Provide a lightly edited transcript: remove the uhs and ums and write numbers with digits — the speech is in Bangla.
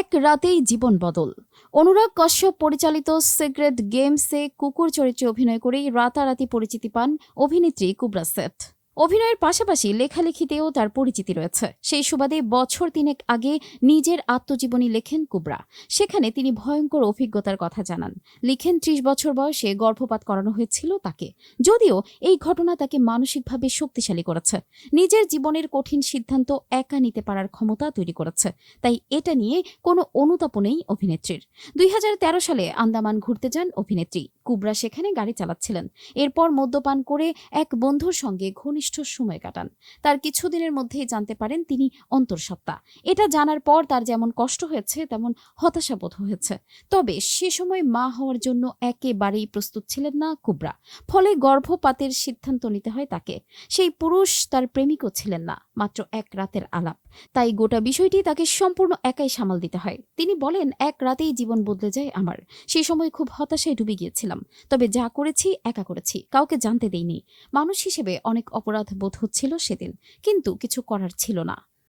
এক রাতেই জীবন বদল। অনুরাগ কশ্যপ পরিচালিত সিক্রেট গেমসে কুকুর চরিত্রে অভিনয় করেই রাতারাতি পরিচিতি পান অভিনেত্রী কুবরা সেথ। অভিনয়ের পাশাপাশি লেখালেখিতেও তার পরিচিতি রয়েছে। সেই সুবাদে বছর ৩ আগে নিজের আত্মজীবনী লেখেন কুবরা। সেখানে তিনি ভয়ঙ্কর অভিজ্ঞতার কথা জানান। লিখেন ৩০ বছর বয়সে গর্ভপাত করানো হয়েছিল তাকে। যদিও এই ঘটনা তাকে মানসিকভাবে শক্তিশালী করেছে। নিজের জীবনের কঠিন সিদ্ধান্ত একা নিতে পারার ক্ষমতা তৈরি করেছে। তাই এটা নিয়ে কোনো অনুতাপ নেই অভিনেত্রীর। ২০১৩ সালে আন্দামান ঘুরতে যান অভিনেত্রী। কুবরা সেখানে গাড়ি চালাচ্ছিলেন। এরপর মদ্যপান করে এক বন্ধুর সঙ্গে ঘনিষ্ঠ সময় কাটান। তার কিছুদিনের মধ্যেই জানতে পারেন তিনি অন্তঃসত্ত্বা। এটা জানার পর তার যেমন কষ্ট হয়েছে তেমন হতাশাবোধ হয়েছে। তবে সে সময় মা হওয়ার জন্য একেবারেই প্রস্তুত ছিলেন না কুবরা। ফলে গর্ভপাতের সিদ্ধান্ত নিতে হয় তাকে। সেই পুরুষ তার প্রেমিকও ছিলেন না, মাত্র এক রাতের আলাপ। তাই গোটা বিষয়টি তাকে সম্পূর্ণ একাই সামাল দিতে হয়। তিনি বলেন, এক রাতেই জীবন বদলে যায় আমার। সেই সময় খুব হতাশায় ডুবে গিয়েছিলাম। তবে যা করেছি একা করেছি, কাউকে জানতে দেইনি। মানুষ হিসেবে অনেক অপরাধ বোধ হচ্ছিল সেদিন, কিন্তু কিছু করার ছিল না।